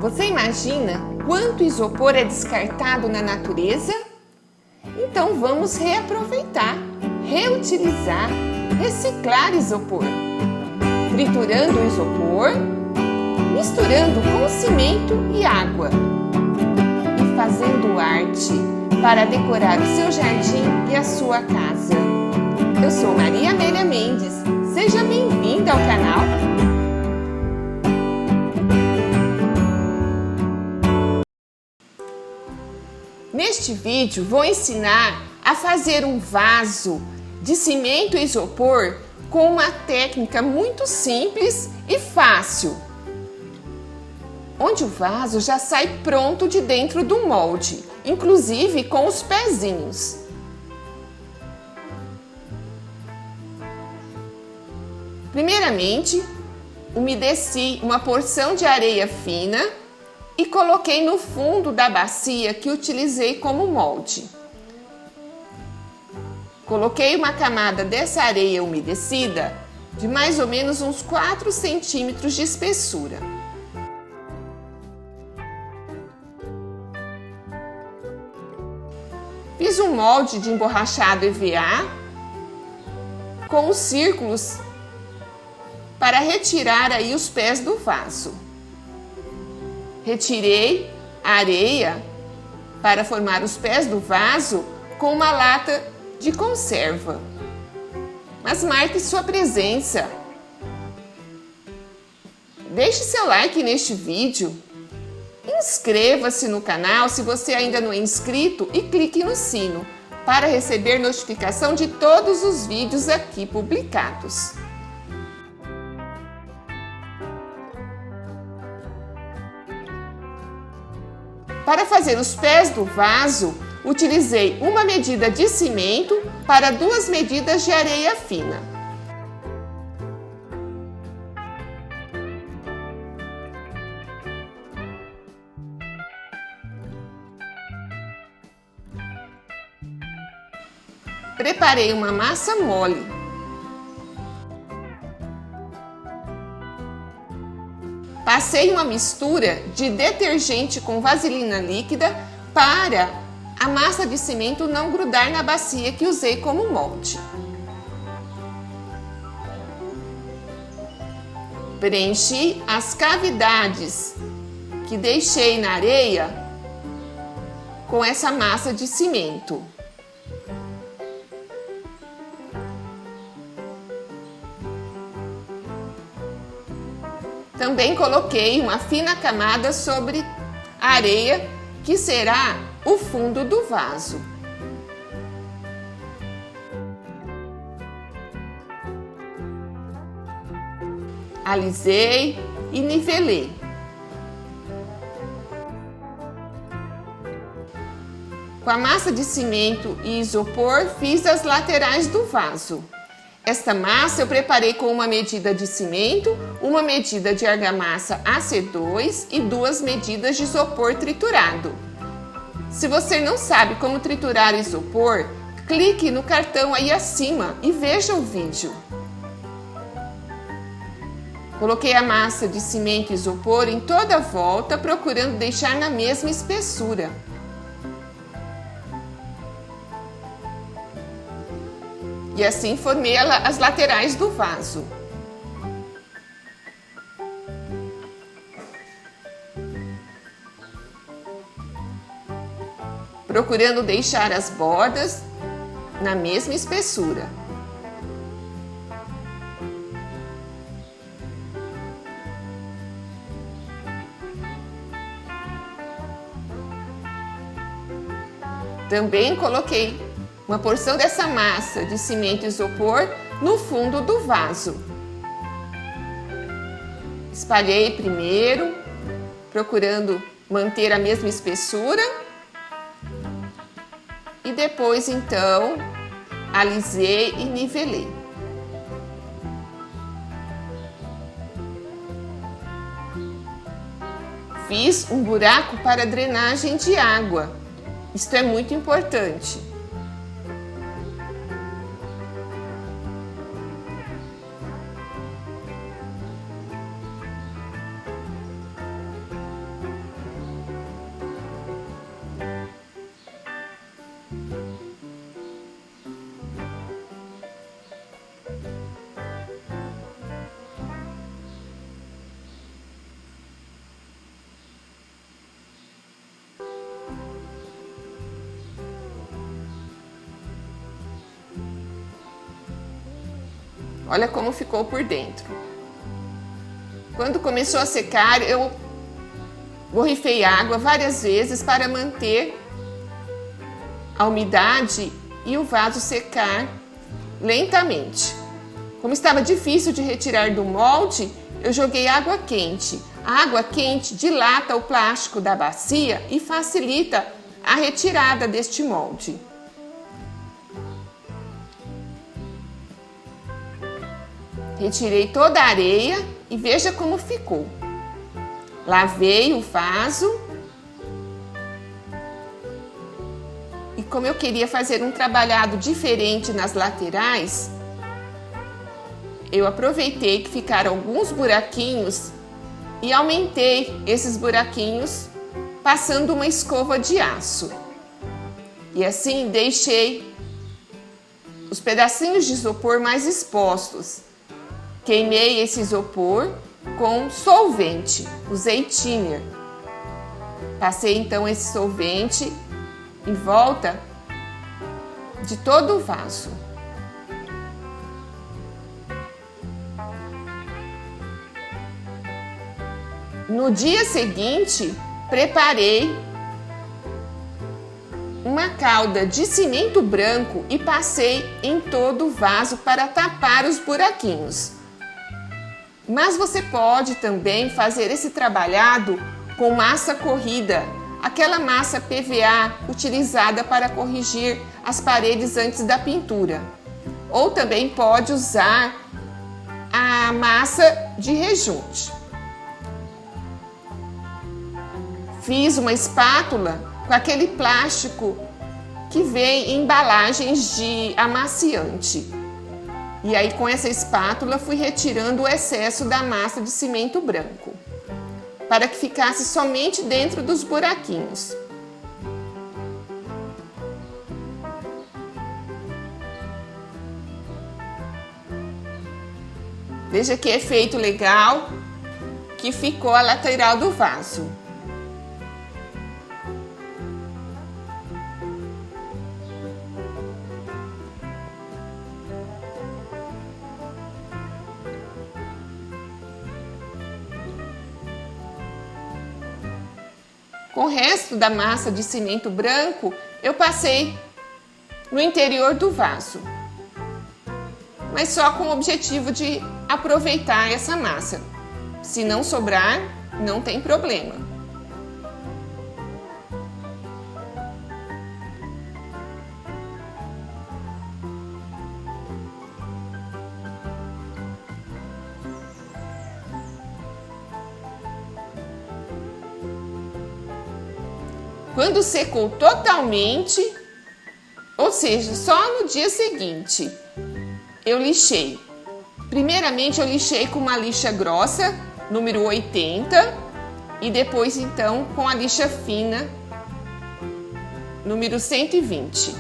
Você imagina quanto isopor é descartado na natureza? Então vamos reaproveitar, reutilizar, reciclar isopor. Triturando o isopor, misturando com cimento e água e fazendo arte para decorar o seu jardim e a sua casa. Eu sou Maria Amélia Mendes, seja bem-vinda ao canal. Neste vídeo vou ensinar a fazer um vaso de cimento e isopor com uma técnica muito simples e fácil, onde o vaso já sai pronto de dentro do molde, inclusive com os pezinhos. Primeiramente, umedeci uma porção de areia fina e coloquei no fundo da bacia que utilizei como molde. Coloquei uma camada dessa areia umedecida de mais ou menos uns 4 centímetros de espessura. Fiz um molde de emborrachado EVA com os círculos para retirar aí os pés do vaso. Retirei a areia para formar os pés do vaso com uma lata de conserva. Mas marque sua presença. Deixe seu like neste vídeo. Inscreva-se no canal se você ainda não é inscrito e clique no sino para receber notificação de todos os vídeos aqui publicados. Para fazer os pés do vaso, utilizei uma medida de cimento para 2 medidas de areia fina. Preparei uma massa mole. Passei uma mistura de detergente com vaselina líquida para a massa de cimento não grudar na bacia que usei como molde. Preenchi as cavidades que deixei na areia com essa massa de cimento. Também coloquei uma fina camada sobre a areia, que será o fundo do vaso. Alisei e nivelei. Com a massa de cimento e isopor, fiz as laterais do vaso. Esta massa eu preparei com uma medida de cimento, uma medida de argamassa AC2 e 2 medidas de isopor triturado. Se você não sabe como triturar isopor, clique no cartão aí acima e veja o vídeo. Coloquei a massa de cimento e isopor em toda a volta, procurando deixar na mesma espessura. E assim formei as laterais do vaso. Procurando deixar as bordas na mesma espessura. Também coloquei uma porção dessa massa de cimento e isopor no fundo do vaso. Espalhei primeiro, procurando manter a mesma espessura. E depois, então, alisei e nivelei. Fiz um buraco para drenagem de água. Isto é muito importante. Olha como ficou por dentro. Quando começou a secar, eu borrifei água várias vezes para manter a umidade e o vaso secar lentamente. Como estava difícil de retirar do molde, eu joguei água quente. A água quente dilata o plástico da bacia e facilita a retirada deste molde. Retirei toda a areia e veja como ficou. Lavei o vaso. E como eu queria fazer um trabalhado diferente nas laterais, eu aproveitei que ficaram alguns buraquinhos e aumentei esses buraquinhos passando uma escova de aço. E assim deixei os pedacinhos de isopor mais expostos. Queimei esse isopor com solvente, usei thinner. Passei então esse solvente em volta de todo o vaso. No dia seguinte, preparei uma calda de cimento branco e passei em todo o vaso para tapar os buraquinhos. Mas você pode também fazer esse trabalhado com massa corrida, aquela massa PVA utilizada para corrigir as paredes antes da pintura. Ou também pode usar a massa de rejunte. Fiz uma espátula com aquele plástico que vem em embalagens de amaciante. E aí com essa espátula fui retirando o excesso da massa de cimento branco, para que ficasse somente dentro dos buraquinhos. Veja que efeito legal que ficou a lateral do vaso. Com o resto da massa de cimento branco, eu passei no interior do vaso, mas só com o objetivo de aproveitar essa massa. Se não sobrar, não tem problema. Quando secou totalmente, ou seja, só no dia seguinte, eu lixei. Primeiramente eu lixei com uma lixa grossa, número 80, e depois então com a lixa fina, número 120.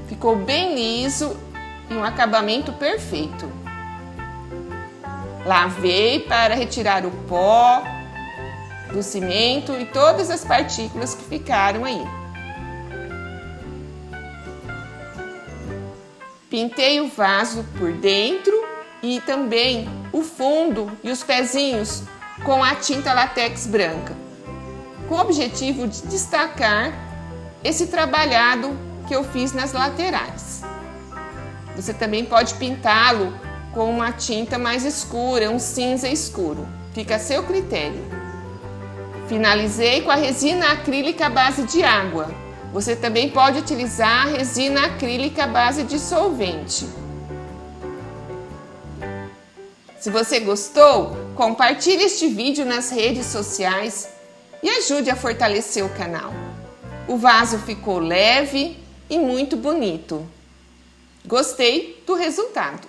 Ficou bem liso e um acabamento perfeito. Lavei para retirar o pó do cimento e todas as partículas que ficaram aí. Pintei o vaso por dentro e também o fundo e os pezinhos com a tinta látex branca, com o objetivo de destacar esse trabalhado que eu fiz nas laterais. Você também pode pintá-lo com uma tinta mais escura, um cinza escuro, fica a seu critério. Finalizei com a resina acrílica à base de água. Você também pode utilizar a resina acrílica à base de solvente. Se você gostou, compartilhe este vídeo nas redes sociais e ajude a fortalecer o canal. O vaso ficou leve e muito bonito. Gostei do resultado.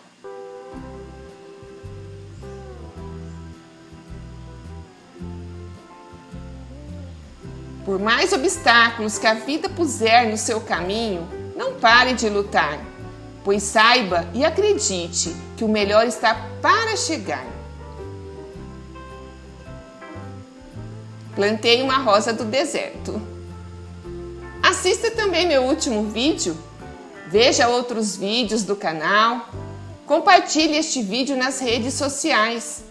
Por mais obstáculos que a vida puser no seu caminho, não pare de lutar, pois saiba e acredite que o melhor está para chegar. Plantei uma rosa do deserto. Assista também meu último vídeo, veja outros vídeos do canal, Compartilhe este vídeo nas redes sociais.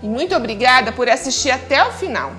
E muito obrigada por assistir até o final.